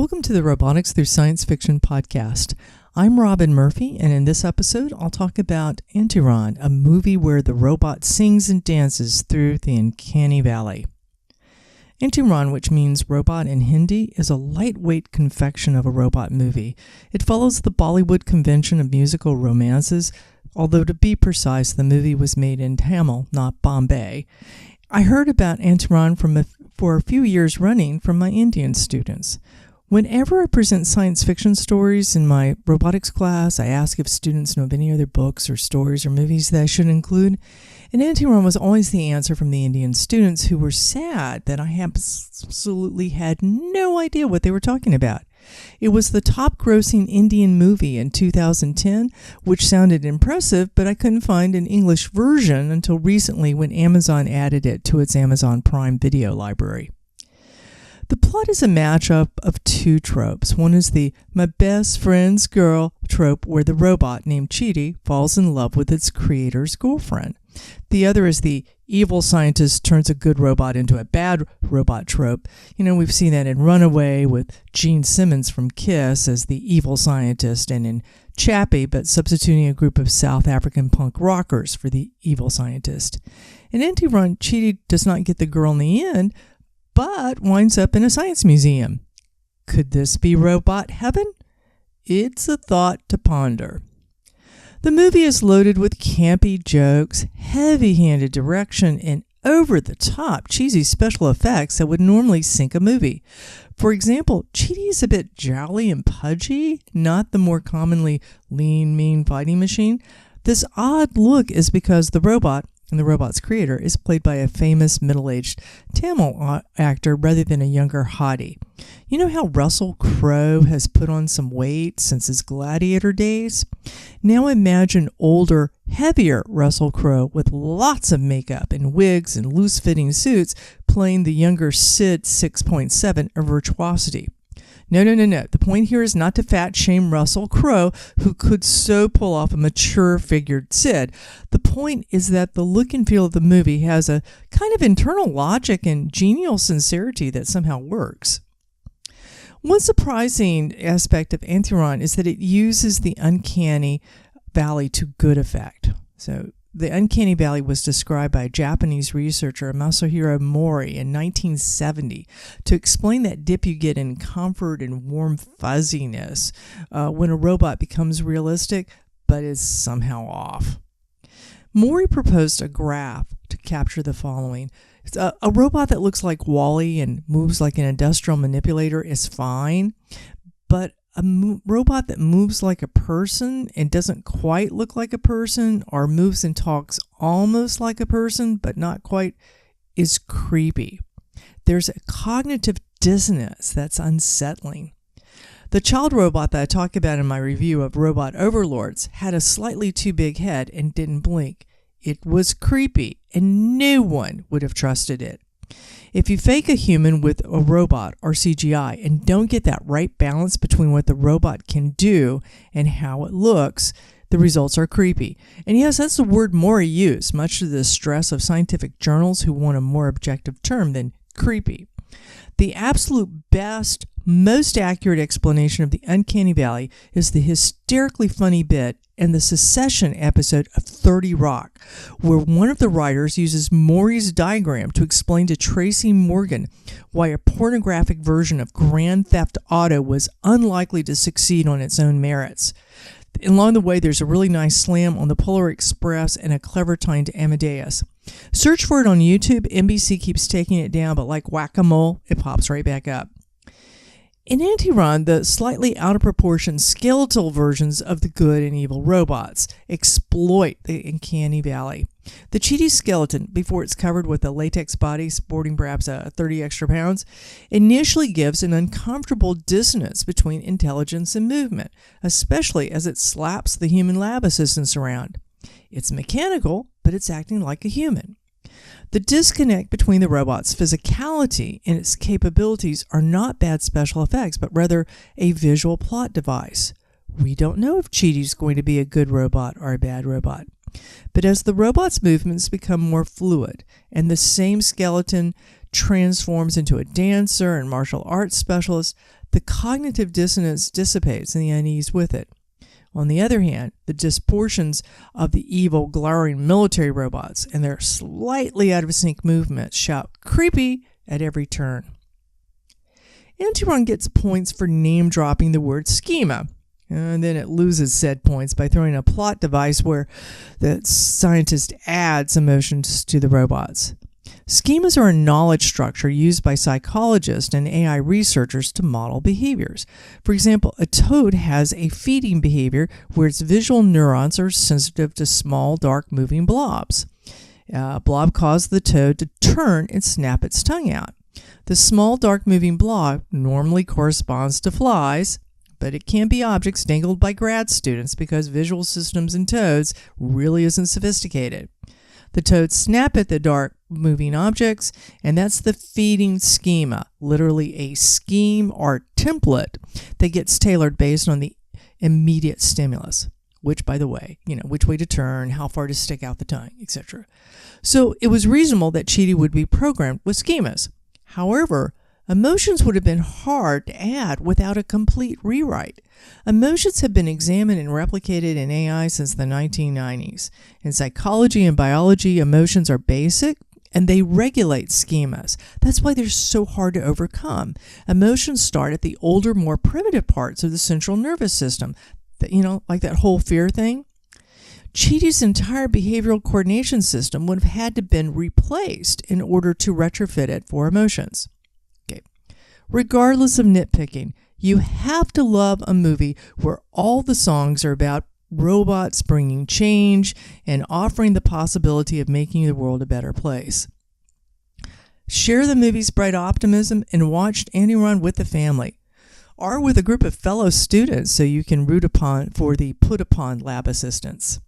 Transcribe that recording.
Welcome to the Robotics Through Science Fiction podcast. I'm Robin Murphy, and in this episode, I'll talk about Enthiran, a movie where the robot sings and dances through the uncanny valley. Enthiran, which means robot in Hindi, is a lightweight confection of a robot movie. It follows the Bollywood convention of musical romances, although to be precise, the movie was made in Tamil, not Bombay. I heard about Enthiran for a few years running from my Indian students. Whenever I present science fiction stories in my robotics class, I ask if students know of any other books or stories or movies that I should include. And Enthiran was always the answer from the Indian students, who were sad that I absolutely had no idea what they were talking about. It was the top-grossing Indian movie in 2010, which sounded impressive, but I couldn't find an English version until recently when Amazon added it to its Amazon Prime Video library. The plot is a matchup of two tropes. One is the "my best friend's girl" trope, where the robot named Chidi falls in love with its creator's girlfriend. The other is the evil scientist turns a good robot into a bad robot trope. We've seen that in Runaway with Gene Simmons from Kiss as the evil scientist, and in Chappie, but substituting a group of South African punk rockers for the evil scientist. In Enthiran, Chidi does not get the girl in the end, but winds up in a science museum. Could this be robot heaven? It's a thought to ponder. The movie is loaded with campy jokes, heavy-handed direction, and over-the-top cheesy special effects that would normally sink a movie. For example, Chidi is a bit jolly and pudgy, not the more commonly lean, mean fighting machine. This odd look is because the robot, and the robot's creator, is played by a famous middle-aged Tamil actor rather than a younger hottie. You know how Russell Crowe has put on some weight since his Gladiator days? Now imagine older, heavier Russell Crowe with lots of makeup and wigs and loose-fitting suits playing the younger Sid 6.7 of Virtuosity. No. The point here is not to fat shame Russell Crowe, who could so pull off a mature-figured Sid. The point is that the look and feel of the movie has a kind of internal logic and genial sincerity that somehow works. One surprising aspect of Enthiran is that it uses the uncanny valley to good effect. So, the uncanny valley was described by a Japanese researcher, Masahiro Mori, in 1970 to explain that dip you get in comfort and warm fuzziness when a robot becomes realistic but is somehow off. Mori proposed a graph to capture the following. A robot that looks like WALL-E and moves like an industrial manipulator is fine, but a robot that moves like a person and doesn't quite look like a person, or moves and talks almost like a person but not quite, is creepy. There's a cognitive dissonance that's unsettling. The child robot that I talk about in my review of Robot Overlords had a slightly too big head and didn't blink. It was creepy, and no one would have trusted it. If you fake a human with a robot or CGI and don't get that right balance between what the robot can do and how it looks, the results are creepy. And yes, that's the word Mori used, much to the stress of scientific journals who want a more objective term than creepy. The absolute best, most accurate explanation of the uncanny valley is the hysterically funny bit in the Secession episode of 30 Rock, where one of the writers uses Maury's diagram to explain to Tracy Morgan why a pornographic version of Grand Theft Auto was unlikely to succeed on its own merits. Along the way, there's a really nice slam on the Polar Express and a clever tie to Amadeus. Search for it on YouTube. NBC keeps taking it down, but like whack-a-mole, it pops right back up. In Enthiran, the slightly out of proportion skeletal versions of the good and evil robots exploit the uncanny valley. The Chidi skeleton, before it's covered with a latex body sporting perhaps 30 extra pounds, initially gives an uncomfortable dissonance between intelligence and movement, especially as it slaps the human lab assistants around. It's mechanical, but it's acting like a human. The disconnect between the robot's physicality and its capabilities are not bad special effects, but rather a visual plot device. We don't know if Chidi's going to be a good robot or a bad robot. But as the robot's movements become more fluid and the same skeleton transforms into a dancer and martial arts specialist, the cognitive dissonance dissipates and the unease with it. On the other hand, the disproportions of the evil, glowering military robots and their slightly out of sync movements shout creepy at every turn. Enthiran gets points for name-dropping the word schema, and then it loses said points by throwing a plot device where the scientist adds emotions to the robots. Schemas are a knowledge structure used by psychologists and AI researchers to model behaviors. For example, a toad has a feeding behavior where its visual neurons are sensitive to small, dark, moving blobs. A blob causes the toad to turn and snap its tongue out. The small, dark, moving blob normally corresponds to flies, but it can be objects dangled by grad students because visual systems in toads really isn't sophisticated. The toads snap at the dark moving objects, and that's the feeding schema, literally a scheme or template that gets tailored based on the immediate stimulus, which, by the way, which way to turn, how far to stick out the tongue, etc. So it was reasonable that Chidi would be programmed with schemas. However, emotions would have been hard to add without a complete rewrite. Emotions have been examined and replicated in AI since the 1990s. In psychology and biology, emotions are basic and they regulate schemas. That's why they're so hard to overcome. Emotions start at the older, more primitive parts of the central nervous system, like that whole fear thing. Chidi's entire behavioral coordination system would have had to been replaced in order to retrofit it for emotions. Regardless of nitpicking, you have to love a movie where all the songs are about robots bringing change and offering the possibility of making the world a better place. Share the movie's bright optimism and watch Enthiran with the family, or with a group of fellow students so you can root upon for the put upon lab assistants.